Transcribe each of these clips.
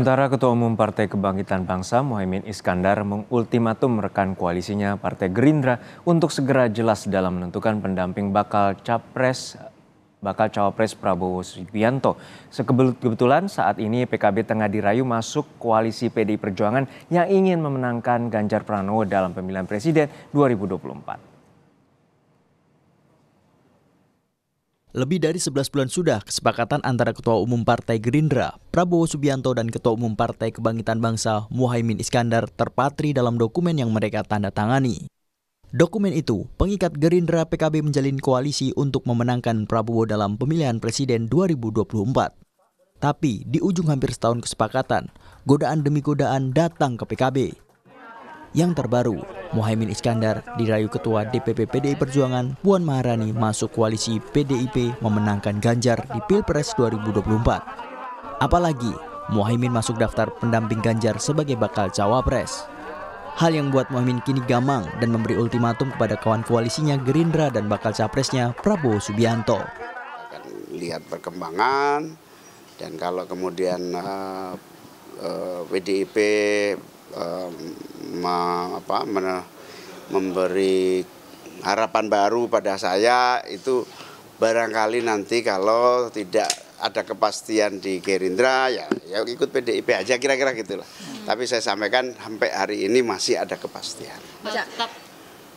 Sementara Ketua Umum Partai Kebangkitan Bangsa Muhaimin Iskandar mengultimatum rekan koalisinya Partai Gerindra untuk segera jelas dalam menentukan pendamping bakal cawapres Prabowo Subianto. Kebetulan saat ini PKB tengah dirayu masuk koalisi PDI Perjuangan yang ingin memenangkan Ganjar Pranowo dalam pemilihan presiden 2024. Lebih dari 11 bulan sudah kesepakatan antara Ketua Umum Partai Gerindra, Prabowo Subianto dan Ketua Umum Partai Kebangkitan Bangsa, Muhaimin Iskandar terpatri dalam dokumen yang mereka tanda tangani. Dokumen itu pengikat Gerindra PKB menjalin koalisi untuk memenangkan Prabowo dalam pemilihan presiden 2024. Tapi di ujung hampir setahun kesepakatan, godaan demi godaan datang ke PKB. Yang terbaru, Muhaimin Iskandar dirayu Ketua DPP PDI Perjuangan Puan Maharani masuk koalisi PDIP memenangkan Ganjar di Pilpres 2024. Apalagi Muhaimin masuk daftar pendamping Ganjar sebagai bakal cawapres. Hal yang membuat Muhaimin kini gamang dan memberi ultimatum kepada kawan koalisinya Gerindra dan bakal capresnya Prabowo Subianto. Akan lihat perkembangan dan kalau kemudian PDIP memberi harapan baru pada saya, itu barangkali nanti kalau tidak ada kepastian di Gerindra ya ikut PDIP aja, kira-kira gitulah. Tapi saya sampaikan sampai hari ini masih ada kepastian.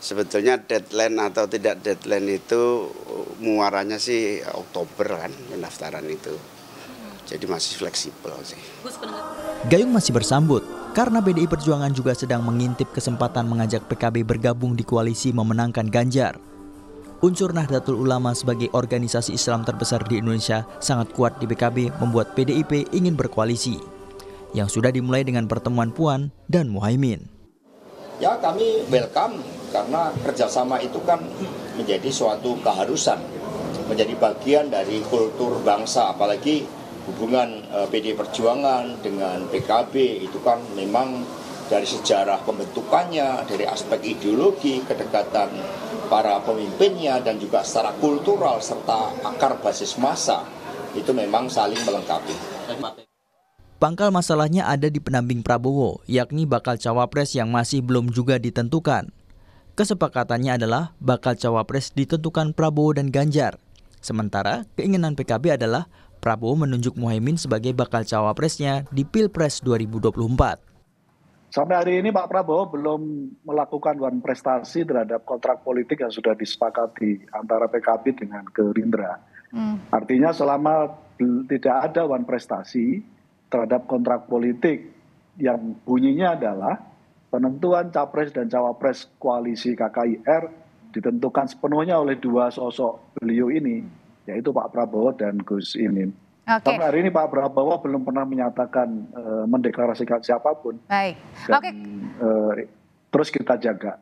Sebetulnya deadline atau tidak deadline itu muaranya sih Oktober kan pendaftaran itu. Jadi masih fleksibel sih. Gayung masih bersambut karena PDI Perjuangan juga sedang mengintip kesempatan mengajak PKB bergabung di koalisi memenangkan Ganjar. Unsur Nahdlatul Ulama sebagai organisasi Islam terbesar di Indonesia sangat kuat di PKB membuat PDIP ingin berkoalisi. Yang sudah dimulai dengan pertemuan Puan dan Muhaimin. Ya kami welcome karena kerjasama itu kan menjadi suatu keharusan. Menjadi bagian dari kultur bangsa, apalagi hubungan PDI Perjuangan dengan PKB itu kan memang dari sejarah pembentukannya, dari aspek ideologi, kedekatan para pemimpinnya, dan juga secara kultural serta akar basis massa itu memang saling melengkapi. Pangkal masalahnya ada di pendamping Prabowo, yakni bakal cawapres yang masih belum juga ditentukan. Kesepakatannya adalah bakal cawapres ditentukan Prabowo dan Ganjar. Sementara keinginan PKB adalah Prabowo menunjuk Muhaimin sebagai bakal cawapresnya di Pilpres 2024. Sampai hari ini Pak Prabowo belum melakukan one prestasi terhadap kontrak politik yang sudah disepakati antara PKB dengan Gerindra. Artinya selama tidak ada one prestasi terhadap kontrak politik yang bunyinya adalah penentuan capres dan cawapres koalisi KKIR ditentukan sepenuhnya oleh dua sosok beliau ini, yaitu Pak Prabowo dan Gus Imin. Sampai hari ini Pak Prabowo belum pernah menyatakan mendeklarasikan siapapun. Baik. Dan, terus kita jaga.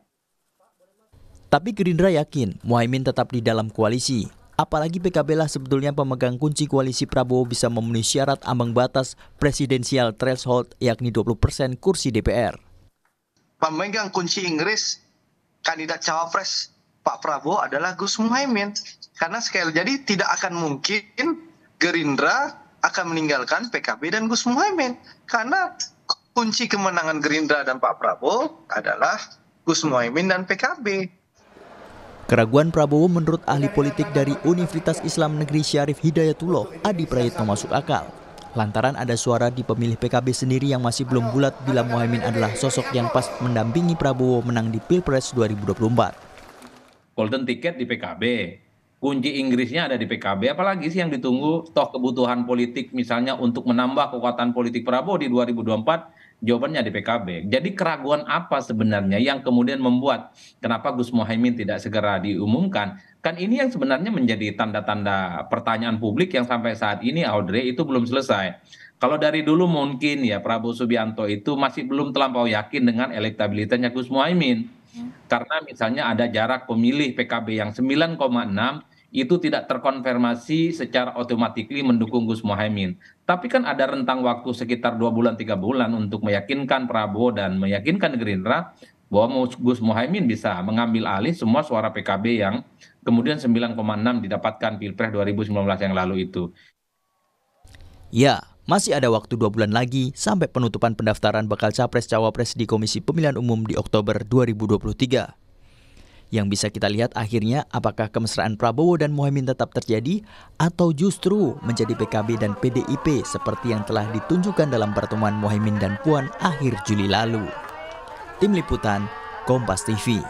Tapi Gerindra yakin Muhaimin tetap di dalam koalisi. Apalagi PKB lah sebetulnya pemegang kunci koalisi Prabowo bisa memenuhi syarat ambang batas presidensial threshold yakni 20% kursi DPR. Pemegang kunci Inggris kandidat cawapres Pak Prabowo adalah Gus Muhaimin. Karena sekali jadi tidak akan mungkin Gerindra akan meninggalkan PKB dan Gus Muhaimin. Karena kunci kemenangan Gerindra dan Pak Prabowo adalah Gus Muhaimin dan PKB. Keraguan Prabowo menurut ahli politik dari Universitas Islam Negeri Syarif Hidayatullah, Adi Prayitno masuk akal. Lantaran ada suara di pemilih PKB sendiri yang masih belum bulat bila Muhaimin adalah sosok yang pas mendampingi Prabowo menang di Pilpres 2024. Golden ticket di PKB, kunci Inggrisnya ada di PKB, apalagi sih yang ditunggu toh kebutuhan politik misalnya untuk menambah kekuatan politik Prabowo di 2024, jawabannya di PKB. Jadi keraguan apa sebenarnya yang kemudian membuat kenapa Gus Muhaimin tidak segera diumumkan? Kan ini yang sebenarnya menjadi tanda-tanda pertanyaan publik yang sampai saat ini Audrey itu belum selesai. Kalau dari dulu mungkin ya Prabowo Subianto itu masih belum terlampau yakin dengan elektabilitasnya Gus Muhaimin. Karena misalnya ada jarak pemilih PKB yang 9,6 itu tidak terkonfirmasi secara otomatis mendukung Gus Muhaimin. Tapi kan ada rentang waktu sekitar 2 bulan 3 bulan untuk meyakinkan Prabowo dan meyakinkan Gerindra bahwa Gus Muhaimin bisa mengambil alih semua suara PKB yang kemudian 9,6 didapatkan Pilpres 2019 yang lalu itu. Ya, Masih ada waktu 2 bulan lagi sampai penutupan pendaftaran bakal Capres-Cawapres di Komisi Pemilihan Umum di Oktober 2023. Yang bisa kita lihat akhirnya apakah kemesraan Prabowo dan Muhaimin tetap terjadi atau justru menjadi PKB dan PDIP seperti yang telah ditunjukkan dalam pertemuan Muhaimin dan Puan akhir Juli lalu. Tim Liputan, Kompas TV.